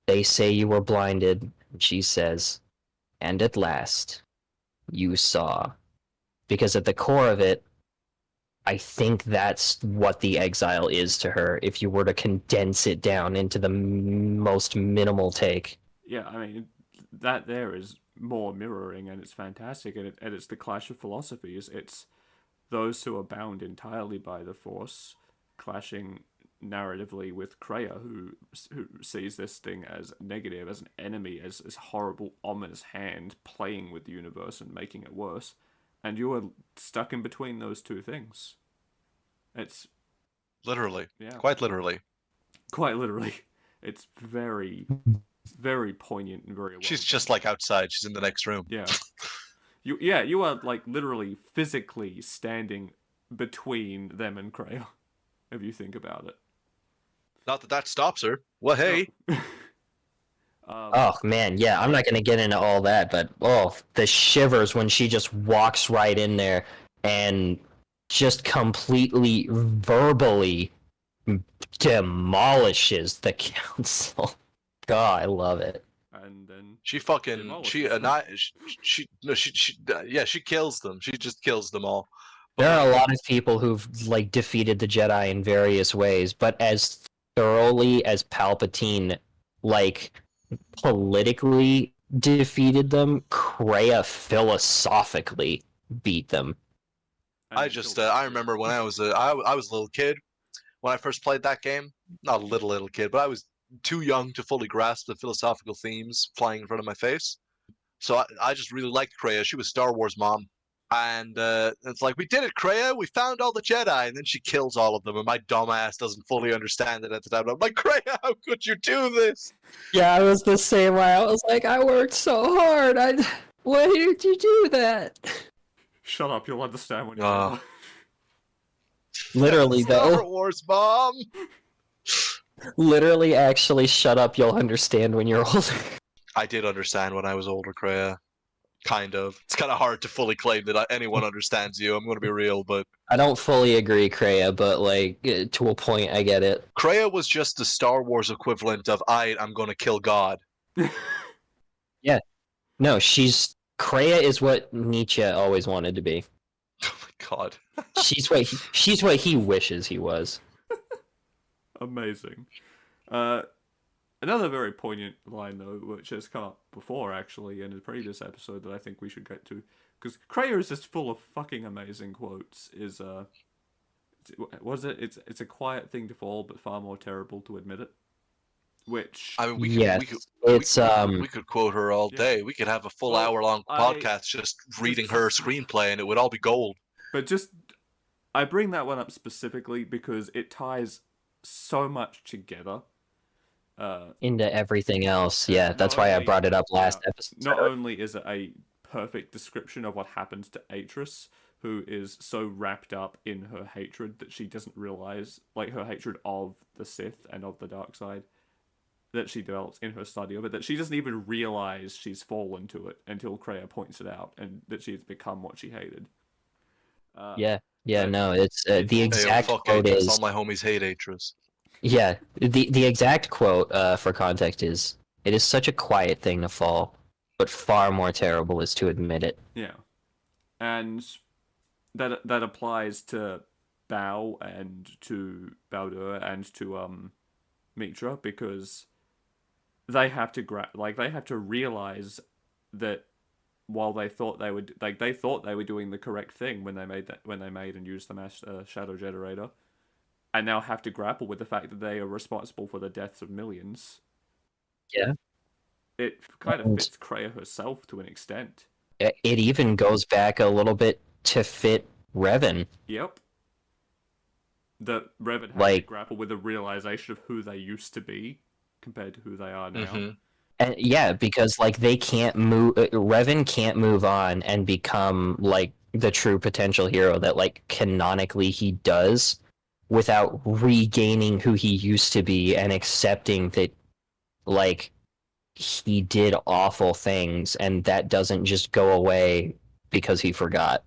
They say you were blinded. She says, "And at last, you saw." Because at the core of it, I think that's what the exile is to her, if you were to condense it down into the most minimal take. Yeah, I mean, that there is more mirroring, and it's fantastic, and it's the clash of philosophies. It's those who are bound entirely by the Force clashing narratively with Kreia, who sees this thing as negative, as an enemy, as this horrible, ominous hand playing with the universe and making it worse. And you are stuck in between those two things. It's Literally. yeah, Quite literally. quite literally. It's very, very poignant and very well. She's just like outside. She's in the next room. Yeah. You are like literally physically standing between them and Kreia, if you think about it. Not that that stops her. Well, hey. Oh man, yeah, I'm not gonna get into all that, but the shivers when she just walks right in there and just completely verbally demolishes the council. God, I love it. And then She fucking demolishes she kills them. She just kills them all. There are a lot of people who've like defeated the Jedi in various ways, but as thoroughly as Palpatine like politically defeated them, Kreia philosophically beat them. I remember when I was a little kid when I first played that game. Not a little kid, but I was too young to fully grasp the philosophical themes flying in front of my face. So I just really liked Kreia. She was Star Wars mom. And it's like, we did it, Kreia. We found all the Jedi. And then she kills all of them. And my dumbass doesn't fully understand it at the time. I'm like, Kreia, how could you do this? Yeah, I was the same way. I was like, I worked so hard. Why did you do that? Shut up, you'll understand when you're Literally, Star though. Wars mom. Literally, actually, shut up. You'll understand when you're older. I did understand when I was older, Kreia. Kind of. It's kind of hard to fully claim that anyone understands you. I'm going to be real, but I don't fully agree, Kreia, but like to a point, I get it. Kreia was just the Star Wars equivalent of I'm going to kill God. Yeah. No, Kreia is what Nietzsche always wanted to be. Oh my God. She's what he wishes he was. Amazing. Another very poignant line, though, which has come up before, actually, in a previous episode that I think we should get to, because Kreia is just full of fucking amazing quotes, is, it's a quiet thing to fall, but far more terrible to admit it. Which... I mean, we could quote her all day. We could have a full hour-long podcast just reading her screenplay, and it would all be gold. But I bring that one up specifically because it ties so much together. Into everything else. Yeah, that's why I brought it up last episode. Not only is it a perfect description of what happens to Atris, who is so wrapped up in her hatred that she doesn't realize, like her hatred of the Sith and of the dark side, that she develops in her study of it, that she doesn't even realize she's fallen to it until Kreia points it out, and that she's become what she hated. No, it's the exact quote is... All my homies hate Atris. Yeah, the exact quote for context is, "It is such a quiet thing to fall, but far more terrible is to admit it." Yeah, and that applies to Bao and to Baldur and to Mitra, because they have to they have to realize that while they thought they would they thought they were doing the correct thing when they made and used the mass shadow generator, and now have to grapple with the fact that they are responsible for the deaths of millions. Yeah. It kind of fits Kreia herself to an extent. It even goes back a little bit to fit Revan. Yep. That Revan had to grapple with the realization of who they used to be compared to who they are now. Mm-hmm. And yeah, because like they can't move. Revan can't move on and become like the true potential hero that like canonically he does without regaining who he used to be and accepting that like he did awful things and that doesn't just go away because he forgot.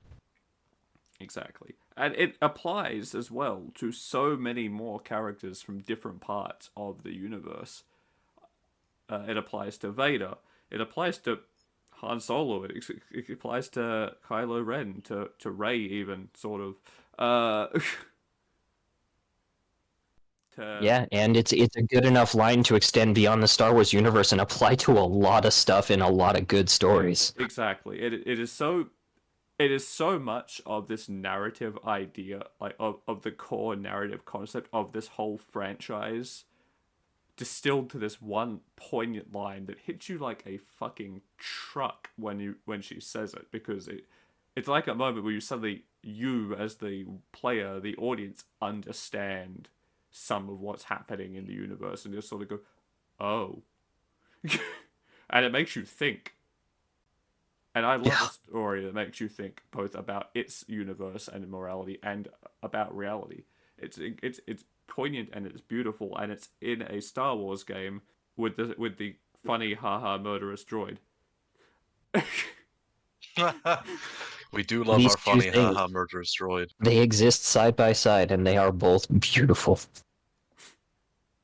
Exactly. And it applies as well to so many more characters from different parts of the universe. It applies to Vader. It applies to Han Solo. It applies to Kylo Ren, to Rey, even sort of. To Yeah, and it's a good enough line to extend beyond the Star Wars universe and apply to a lot of stuff in a lot of good stories. exactly. It is so much of this narrative idea, like of the core narrative concept of this whole franchise, distilled to this one poignant line that hits you like a fucking truck when she says it, because it's like a moment where you as the player, the audience, understand some of what's happening in the universe and just sort of go, oh. And it makes you think. And I love a story that makes you think both about its universe and morality and about reality. It's poignant and it's beautiful and it's in a Star Wars game with the funny haha murderous droid. We do love These our two funny things, haha murderous droid. they exist side by side and they are both beautiful.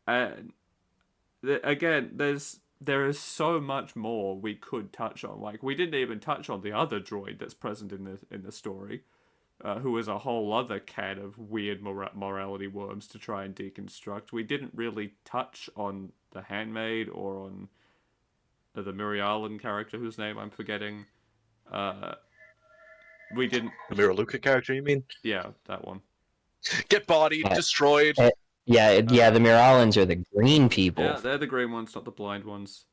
And again, there is so much more we could touch on. Like, we didn't even touch on the other droid that's present in the story, who is a whole other can of weird morality worms to try and deconstruct. We didn't really touch on the handmaid or on the Mirialan character whose name I'm forgetting. We didn't. The Mira Luca character, you mean? Yeah, that one. Get bodied, Yeah, destroyed. yeah, the Miralans are the green Yeah, people. they're the green ones, not the blind ones.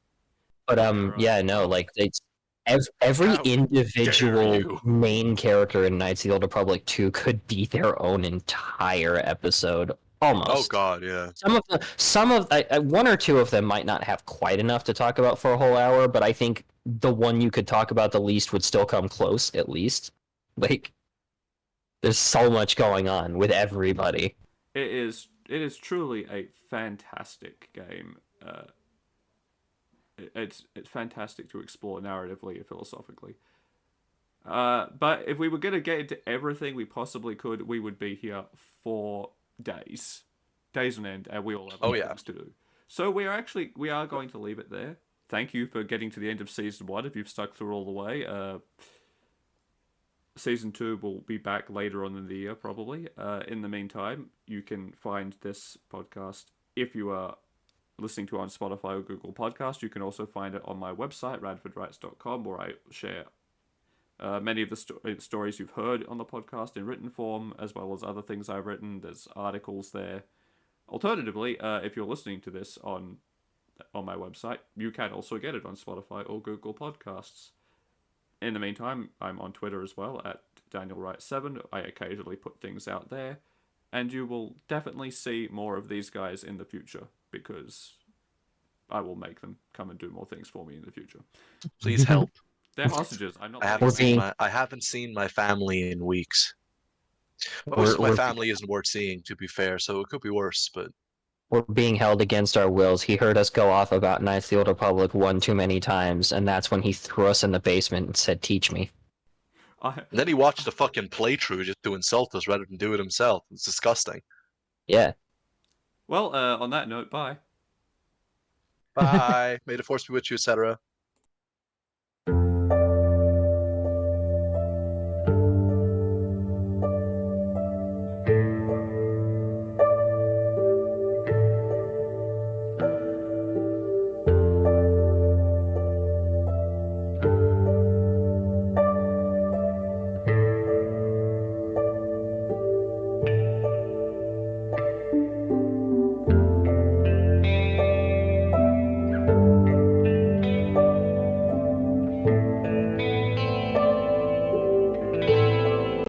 But They're, yeah, no, oh, like it's every How dare individual you? main character in Knights of the Old Republic 2 could be their own entire episode, Oh almost. god, yeah. One or two of them might not have quite enough to talk about for a whole hour, but I think the one you could talk about the least would still come close, at least. Like, there's so much going on with everybody. it is truly a fantastic game. It's fantastic to explore narratively and philosophically. But if we were going to get into everything we possibly could, we would be here for days on end, and we all have Oh other yeah. things to do. So we are going to leave it there. Thank you for getting to the end of season 1. If you've stuck through all the way, season 2 will be back later on in the year, probably. In the meantime, you can find this podcast if you are listening to it on Spotify or Google Podcast. You can also find it on my website, radfordwrites.com, where I share many of the stories you've heard on the podcast in written form, as well as other things I've written. There's articles there. Alternatively, if you're listening to this on my website, you can also get it on Spotify or Google Podcasts. In the meantime, I'm on Twitter as well at DanielWright7. I occasionally put things out there, and you will definitely see more of these guys in the future, because I will make them come and do more things for me in the future. Please help. They're hostages. I'm not. I haven't seen my family in weeks. Most of my family isn't worth seeing, to be fair, so it could be worse, but We're being held against our wills. He heard us go off about Knights of the Old Republic one too many times, and that's when he threw us in the basement and said, "Teach me." and then he watched a fucking playthrough just to insult us rather than do it himself. It's disgusting. Yeah. Well, on that note, bye. Bye. May the force be with you, etc.